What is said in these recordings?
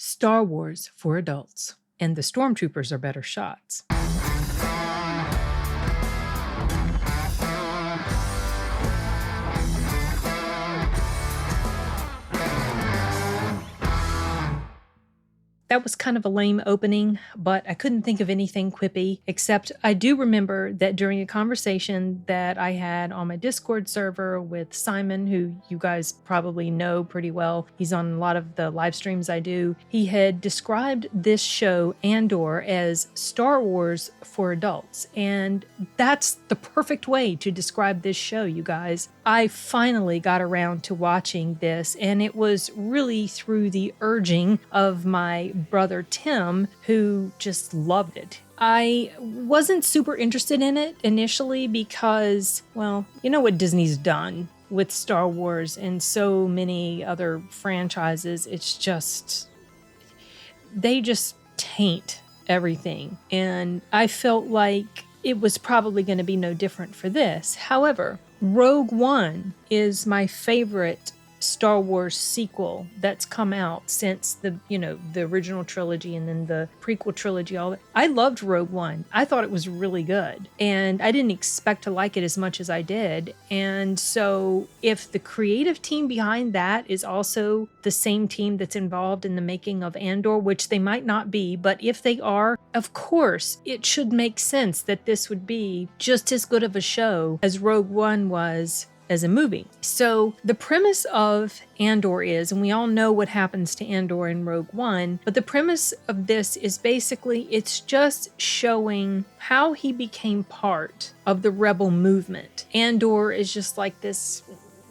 Star Wars for adults, and the stormtroopers are better shots. That was kind of a lame opening, but I couldn't think of anything quippy, except I do remember that during a conversation that I had on my Discord server with Simon, who you guys probably know pretty well. He's on a lot of the live streams I do. He had described this show, Andor, as Star Wars for adults. And that's the perfect way to describe this show, you guys. I finally got around to watching this, and it was really through the urging of my brother Tim, who just loved it. I wasn't super interested in it initially because, well, you know what Disney's done with Star Wars and so many other franchises. It's just, they just taint everything. And I felt like it was probably going to be no different for this. However, Rogue One is my favorite Star Wars sequel that's come out since the original trilogy and then the prequel trilogy. All that. I loved Rogue One. I thought it was really good, and I didn't expect to like it as much as I did. And so if the creative team behind that is also the same team that's involved in the making of Andor, which they might not be, but if they are, of course, it should make sense that this would be just as good of a show as Rogue One was as a movie. So the premise of Andor is, and we all know what happens to Andor in Rogue One, but the premise of this is basically it's just showing how he became part of the rebel movement. Andor is just like this,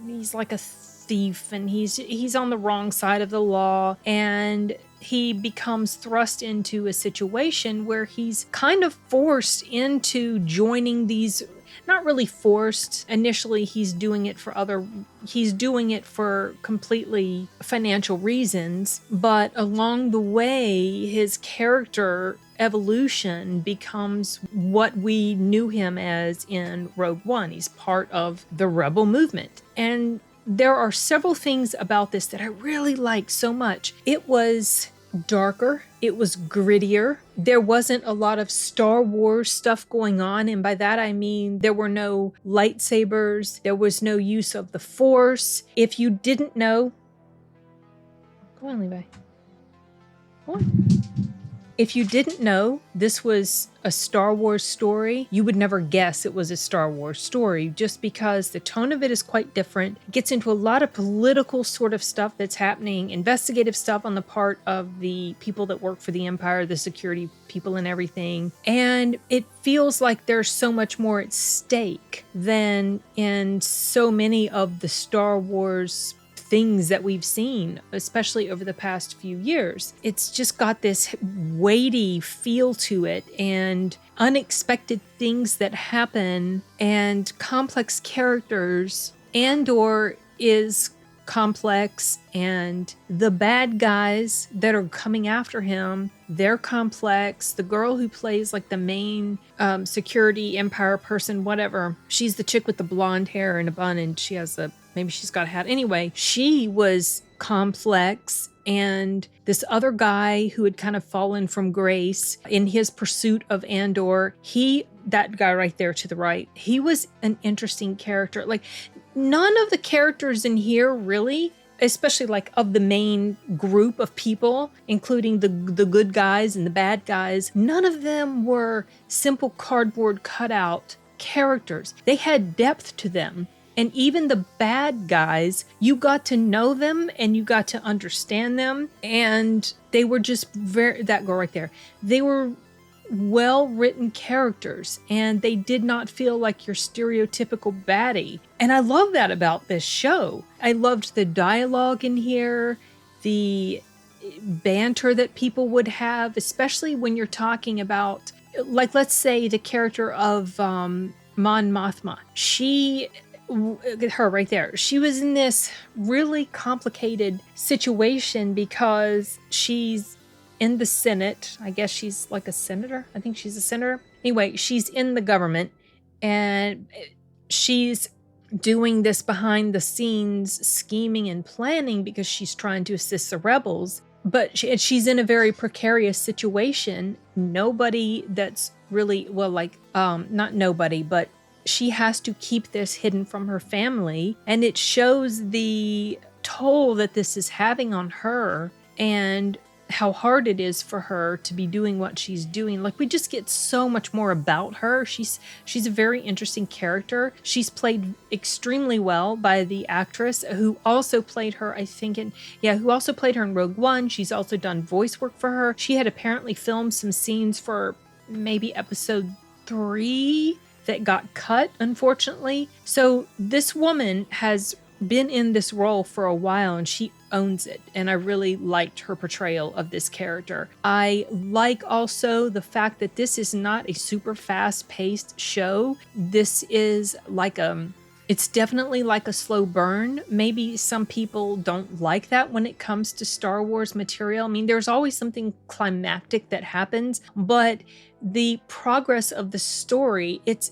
he's like a thief, and he's on the wrong side of the law, and he becomes thrust into a situation where he's kind of forced into joining these. Not really forced. Initially, he's doing it for completely financial reasons, but along the way, his character evolution becomes what we knew him as in Rogue One. He's part of the rebel movement. And there are several things about this that I really like so much. It was darker. It was grittier. There wasn't a lot of Star Wars stuff going on. And by that, I mean, there were no lightsabers. There was no use of the Force. If you didn't know, go on, Levi. Go on. If you didn't know this was a Star Wars story, you would never guess it was a Star Wars story just because the tone of it is quite different. It gets into a lot of political sort of stuff that's happening, investigative stuff on the part of the people that work for the Empire, the security people and everything. And it feels like there's so much more at stake than in so many of the Star Wars things that we've seen, especially over the past few years. It's just got this weighty feel to it and unexpected things that happen and complex characters. Andor is complex, and the bad guys that are coming after him, they're complex. The girl who plays like the main security Empire person, whatever, she's the chick with the blonde hair and a bun, and she has maybe she's got a hat. Anyway, she was complex. And this other guy who had kind of fallen from grace in his pursuit of Andor, that guy right there to the right, he was an interesting character. Like, none of the characters in here really, especially like of the main group of people, including the good guys and the bad guys, none of them were simple cardboard cutout characters. They had depth to them. And even the bad guys, you got to know them and you got to understand them. And they were just that girl right there. They were well-written characters, and they did not feel like your stereotypical baddie. And I love that about this show. I loved the dialogue in here, the banter that people would have, especially when you're talking about, like, let's say the character of Mon Mothma. Her right there. She was in this really complicated situation because she's in the Senate. I guess she's like a senator. I think she's a senator. Anyway, she's in the government, and she's doing this behind the scenes scheming and planning because she's trying to assist the rebels. but she's in a very precarious situation. Nobody that's really, well, like, not nobody, but she has to keep this hidden from her family. And it shows the toll that this is having on her and how hard it is for her to be doing what she's doing. Like, we just get so much more about her. She's a very interesting character. She's played extremely well by the actress who also played her, I think, who also played her in Rogue One. She's also done voice work for her. She had apparently filmed some scenes for maybe episode 3 that got cut, unfortunately. So this woman has been in this role for a while and she owns it, and I really liked her portrayal of this character. I like also the fact that this is not a super fast-paced show. This is like it's definitely like a slow burn. Maybe some people don't like that when it comes to Star Wars material. I mean, there's always something climactic that happens, but the progress of the story, it's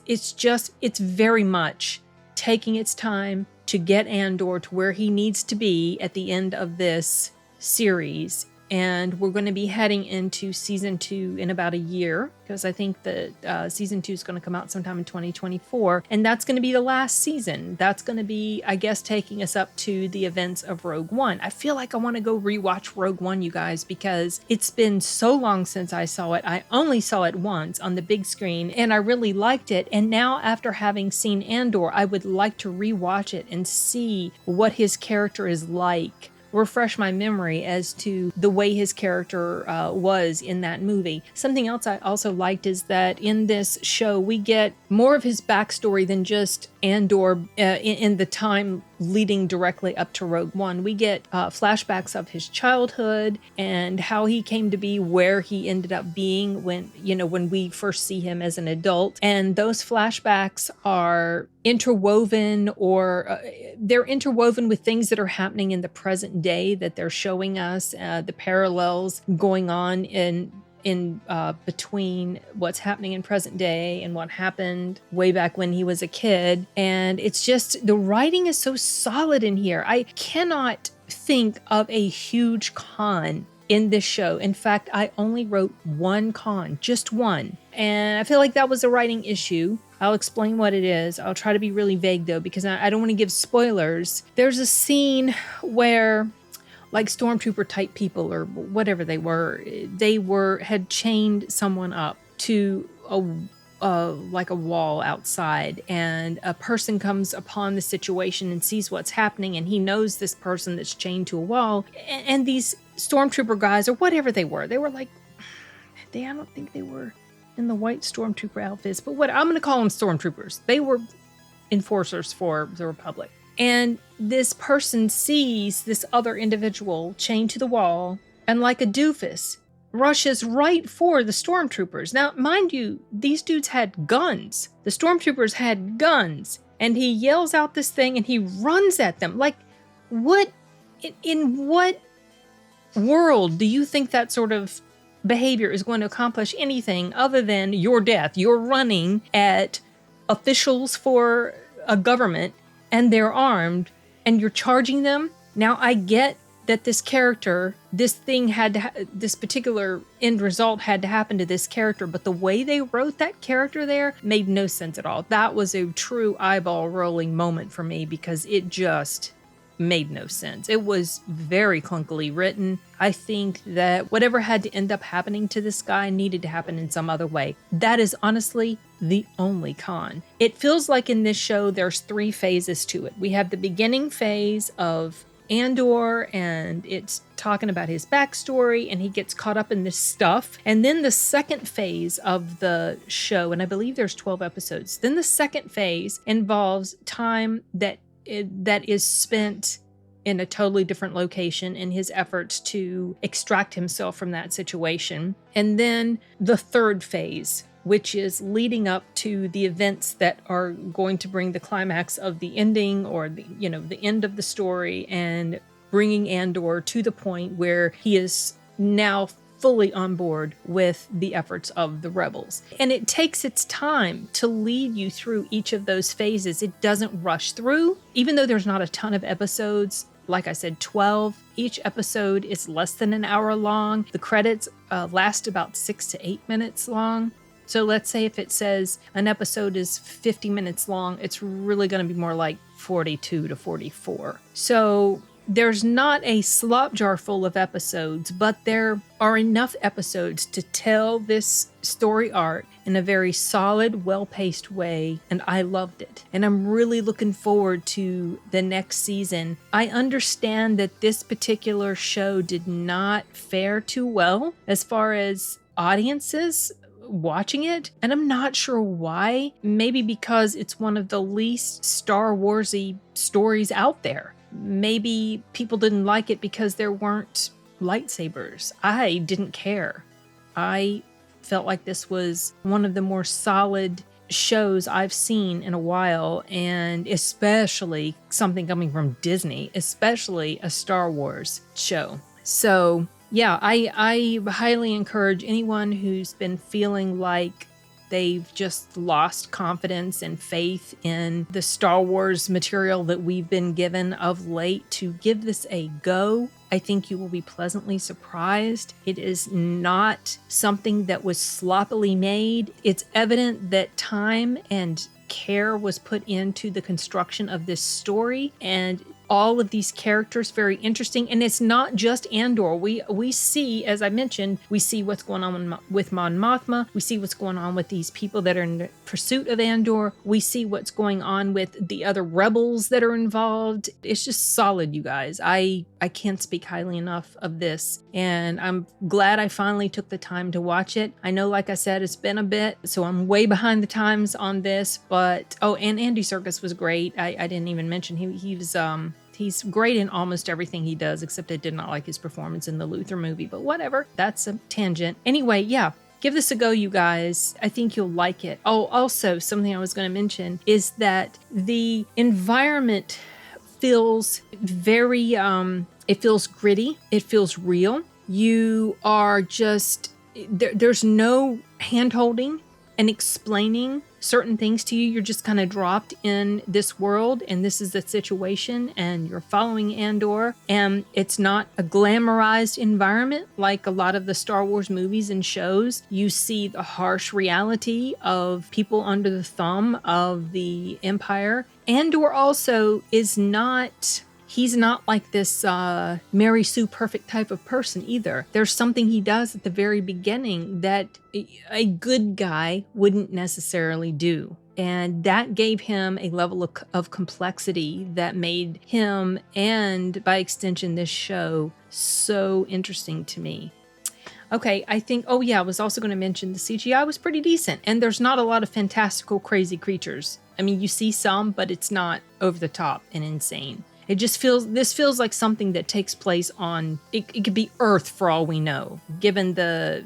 very much taking its time to get Andor to where he needs to be at the end of this series. And we're going to be heading into season 2 in about a year, because I think that season 2 is going to come out sometime in 2024. And that's going to be the last season. That's going to be, I guess, taking us up to the events of Rogue One. I feel like I want to go rewatch Rogue One, you guys, because it's been so long since I saw it. I only saw it once on the big screen, and I really liked it. And now, after having seen Andor, I would like to rewatch it and see what his character is like. Refresh my memory as to the way his character was in that movie. Something else I also liked is that in this show, we get more of his backstory than just Andor in the time leading directly up to Rogue One. We get flashbacks of his childhood and how he came to be where he ended up being when we first see him as an adult. And those flashbacks are interwoven, or they're interwoven with things that are happening in the present day that they're showing us, the parallels going on in between what's happening in present day and what happened way back when he was a kid. And it's just, the writing is so solid in here. I cannot think of a huge con in this show. In fact, I only wrote one con, just one. And I feel like that was a writing issue. I'll explain what it is. I'll try to be really vague though, because I don't want to give spoilers. There's a scene where, like, stormtrooper type people or whatever they had chained someone up to like a wall outside, and a person comes upon the situation and sees what's happening, and he knows this person that's chained to a wall. And these stormtrooper guys, or whatever they were like, I don't think they were in the white stormtrooper outfits, but I'm going to call them stormtroopers. They were enforcers for the Republic. And this person sees this other individual chained to the wall and, like a doofus, rushes right for the stormtroopers. Now, mind you, these dudes had guns. The stormtroopers had guns. And he yells out this thing and he runs at them. Like, in what world do you think that sort of behavior is going to accomplish anything other than your death? You're running at officials for a government, and they're armed, and you're charging them. Now, I get that this character, this particular end result had to happen to this character, but the way they wrote that character there made no sense at all. That was a true eyeball rolling moment for me, because it just made no sense. It was very clunkily written. I think that whatever had to end up happening to this guy needed to happen in some other way. That is honestly the only con. It feels like in this show there's 3 phases to it. We have the beginning phase of Andor, and it's talking about his backstory, and he gets caught up in this stuff. And then the second phase of the show, and I believe there's 12 episodes, then the second phase involves time that is spent in a totally different location in his efforts to extract himself from that situation. And then the third phase, which is leading up to the events that are going to bring the climax of the ending, or the end of the story, and bringing Andor to the point where he is now fully on board with the efforts of the rebels. And it takes its time to lead you through each of those phases. It doesn't rush through, even though there's not a ton of episodes like I said, 12. Each episode is less than an hour long. The credits last about 6 to 8 minutes long. So let's say if it says an episode is 50 minutes long, it's really going to be more like 42 to 44. So there's not a slop jar full of episodes, but there are enough episodes to tell this story arc in a very solid, well-paced way, and I loved it. And I'm really looking forward to the next season. I understand that this particular show did not fare too well as far as audiences watching it, and I'm not sure why. Maybe because it's one of the least Star Wars-y stories out there. Maybe people didn't like it because there weren't lightsabers. I didn't care. I felt like this was one of the more solid shows I've seen in a while, and especially something coming from Disney, especially a Star Wars show. So yeah, I highly encourage anyone who's been feeling like they've just lost confidence and faith in the Star Wars material that we've been given of late to give this a go. I think you will be pleasantly surprised. It is not something that was sloppily made. It's evident that time and care was put into the construction of this story, and all of these characters very interesting. And it's not just Andor. We see, as I mentioned, we see what's going on with Mon Mothma. We see what's going on with these people that are in pursuit of Andor. We see what's going on with the other rebels that are involved. It's just solid, you guys. I can't speak highly enough of this, and I'm glad I finally took the time to watch it. I know, like I said, it's been a bit, so I'm way behind the times on this, but oh, and Andy Serkis was great. I didn't even mention he's great in almost everything he does, except I did not like his performance in the Luther movie, but whatever. That's a tangent. Anyway, yeah, give this a go, you guys. I think you'll like it. Oh, also, something I was going to mention is that the environment feels very, it feels gritty. It feels real. You are just, there's no hand-holding and explaining certain things to you. You're just kind of dropped in this world, and this is the situation, and you're following Andor, and it's not a glamorized environment like a lot of the Star Wars movies and shows. You see the harsh reality of people under the thumb of the Empire. Andor also is not... He's not like this Mary Sue perfect type of person either. There's something he does at the very beginning that a good guy wouldn't necessarily do. And that gave him a level of complexity that made him, and by extension this show, so interesting to me. Okay, I think, oh yeah, I was also going to mention the CGI was pretty decent. And there's not a lot of fantastical, crazy creatures. I mean, you see some, but it's not over the top and insane. It just feels, this feels like something that takes place on, it could be Earth for all we know, given the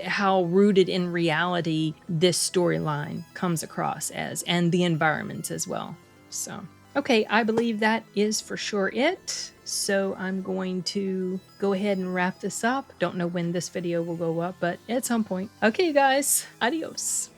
how rooted in reality this storyline comes across as, and the environments as well. So, okay, I believe that is for sure it. So I'm going to go ahead and wrap this up. Don't know when this video will go up, but at some point. Okay, you guys, adios.